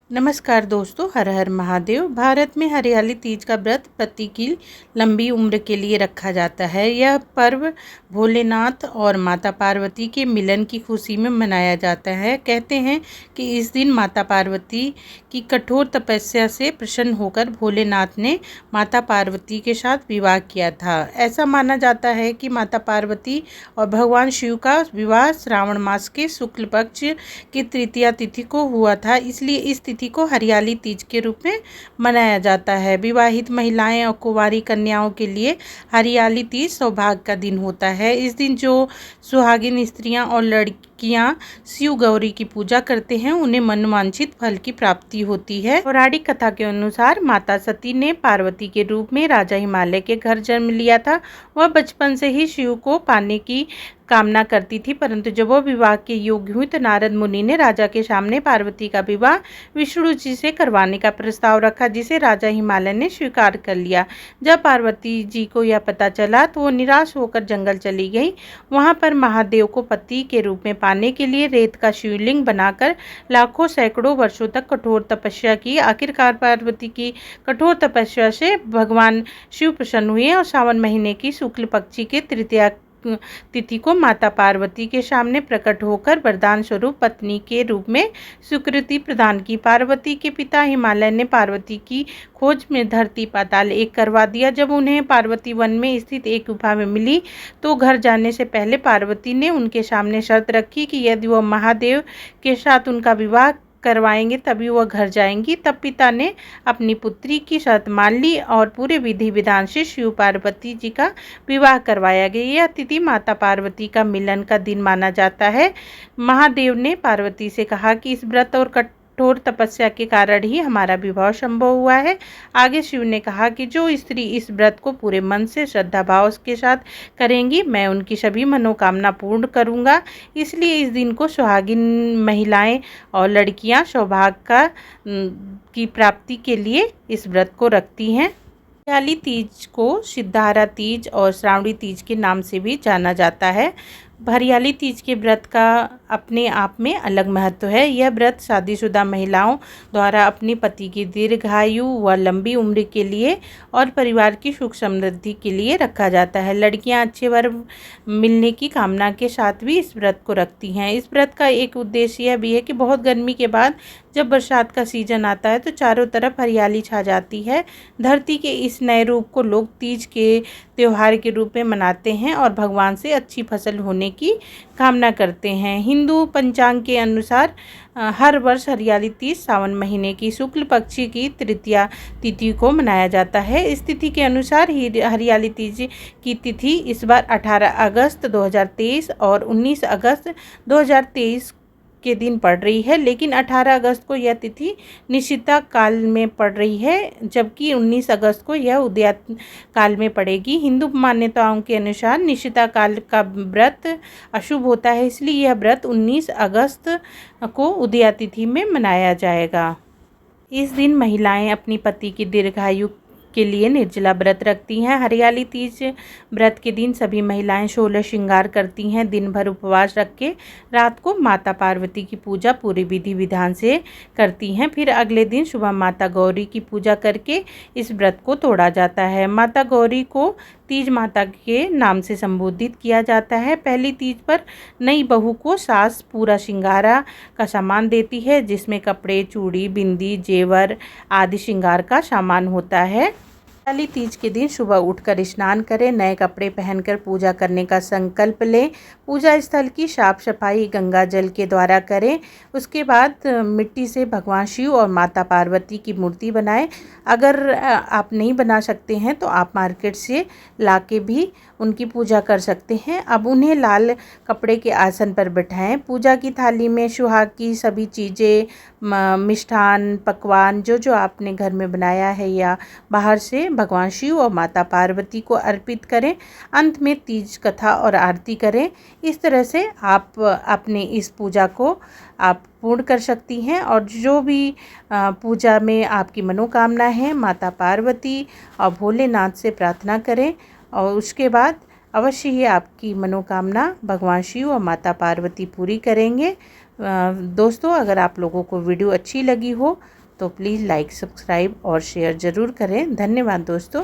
नमस्कार दोस्तों, हर हर महादेव। भारत में हरियाली तीज का व्रत पति की लंबी उम्र के लिए रखा जाता है। यह पर्व भोलेनाथ और माता पार्वती के मिलन की खुशी में मनाया जाता है। कहते हैं कि इस दिन माता पार्वती की कठोर तपस्या से प्रसन्न होकर भोलेनाथ ने माता पार्वती के साथ विवाह किया था। ऐसा माना जाता है कि माता पार्वती और भगवान शिव का विवाह श्रावण मास के शुक्ल पक्ष की तृतीया तिथि को हुआ था, इसलिए इस तिथि को हरियाली तीज के रूप में मनाया जाता है। विवाहित महिलाएं और कुंवारी कन्याओं के लिए हरियाली तीज सौभाग्य का दिन होता है। इस दिन जो सुहागिन स्त्रियां और लड़कियां शिव गौरी की पूजा करते हैं, उन्हें मनोवांछित फल की प्राप्ति होती है। पौराणिक कथा के अनुसार माता सती ने पार्वती के रूप में राजा हिमालय के घर जन्म लिया था। वह बचपन से ही शिव को पाने की कामना करती थी, परंतु जब वह विवाह के योग्य हुई तो नारद मुनि ने राजा के सामने पार्वती का विवाह विष्णु जी से करवाने का प्रस्ताव रखा, जिसे राजा हिमालय ने स्वीकार कर लिया। जब पार्वती जी को यह पता चला तो वो निराश होकर जंगल चली गई। वहां पर महादेव को पति के रूप में पाने के लिए रेत का शिवलिंग बनाकर लाखों सैकड़ों वर्षों तक कठोर तपस्या की। आखिरकार पार्वती की कठोर तपस्या से भगवान शिव प्रसन्न हुए और सावन महीने की शुक्ल पक्षी के तृतीया तिथि को माता पार्वती के सामने प्रकट होकर वरदान स्वरूप पत्नी के रूप में स्वीकृति प्रदान की। पार्वती के पिता हिमालय ने पार्वती की खोज में धरती पाताल एक करवा दिया। जब उन्हें पार्वती वन में स्थित एक गुफा में मिली तो घर जाने से पहले पार्वती ने उनके सामने शर्त रखी कि यदि वह महादेव के साथ उनका विवाह करवाएंगे तभी वह घर जाएंगी। तब पिता ने अपनी पुत्री की शर्त मान ली और पूरे विधि विधान से शिव पार्वती जी का विवाह करवाया गया। यह तिथि माता पार्वती का मिलन का दिन माना जाता है। महादेव ने पार्वती से कहा कि इस व्रत और कठोर तपस्या के कारण ही हमारा विवाह संभव हुआ है। आगे शिव ने कहा कि जो स्त्री इस व्रत को पूरे मन से श्रद्धा भाव के साथ करेंगी, मैं उनकी सभी मनोकामना पूर्ण करूंगा। इसलिए इस दिन को सुहागिन महिलाएं और लड़कियां सौभाग्य की प्राप्ति के लिए इस व्रत को रखती हैं। हरियाली तीज को सिद्धारा तीज और श्रावणी तीज के नाम से भी जाना जाता है। हरियाली तीज के व्रत का अपने आप में अलग महत्व है। यह व्रत शादीशुदा महिलाओं द्वारा अपने पति की दीर्घायु व लंबी उम्र के लिए और परिवार की सुख समृद्धि के लिए रखा जाता है। लड़कियां अच्छे वर मिलने की कामना के साथ भी इस व्रत को रखती हैं। इस व्रत का एक उद्देश्य यह भी है कि बहुत गर्मी के बाद जब बरसात का सीजन आता है तो चारों तरफ हरियाली छा जाती है। धरती के इस नए रूप को लोग तीज के त्योहार के रूप में मनाते हैं और भगवान से अच्छी फसल होने की कामना करते हैं। हिंदू पंचांग के अनुसार हर वर्ष हरियाली तीज सावन महीने की शुक्ल पक्ष की तृतीया तिथि को मनाया जाता है। इस तिथि के अनुसार हरियाली तीज की तिथि इस बार 18 अगस्त 2023 और 19 अगस्त 2023 के दिन पड़ रही है, लेकिन 18 अगस्त को यह तिथि निशिता काल में पड़ रही है, जबकि 19 अगस्त को यह उदया काल में पड़ेगी। हिंदू मान्यताओं के अनुसार निशिता काल का व्रत अशुभ होता है, इसलिए यह व्रत 19 अगस्त को उदया तिथि में मनाया जाएगा। इस दिन महिलाएं अपनी पति की दीर्घायु के लिए निर्जला व्रत रखती हैं। हरियाली तीज व्रत के दिन सभी महिलाएं 16 श्रृंगार करती हैं। दिन भर उपवास रख के रात को माता पार्वती की पूजा पूरी विधि विधान से करती हैं। फिर अगले दिन सुबह माता गौरी की पूजा करके इस व्रत को तोड़ा जाता है। माता गौरी को तीज माता के नाम से संबोधित किया जाता है। पहली तीज पर नई बहू को सास पूरा श्रृंगारा का सामान देती है, जिसमें कपड़े, चूड़ी, बिंदी, जेवर आदि श्रृंगार का सामान होता है। हरियाली तीज के दिन सुबह उठकर स्नान करें, नए कपड़े पहनकर पूजा करने का संकल्प लें। पूजा स्थल की साफ सफाई गंगा जल के द्वारा करें। उसके बाद मिट्टी से भगवान शिव और माता पार्वती की मूर्ति बनाएं। अगर आप नहीं बना सकते हैं तो आप मार्केट से लाके भी उनकी पूजा कर सकते हैं। अब उन्हें लाल कपड़े के आसन पर बिठाएं। पूजा की थाली में सुहाग की सभी चीज़ें, मिष्ठान, पकवान जो आपने घर में बनाया है या बाहर से भगवान शिव और माता पार्वती को अर्पित करें। अंत में तीज कथा और आरती करें। इस तरह से आप अपने इस पूजा को आप पूर्ण कर सकती हैं और जो भी पूजा में आपकी मनोकामना है माता पार्वती और भोलेनाथ से प्रार्थना करें और उसके बाद अवश्य ही आपकी मनोकामना भगवान शिव और माता पार्वती पूरी करेंगे। दोस्तों, अगर आप लोगों को वीडियो अच्छी लगी हो तो प्लीज़ लाइक, सब्सक्राइब और शेयर ज़रूर करें। धन्यवाद दोस्तों।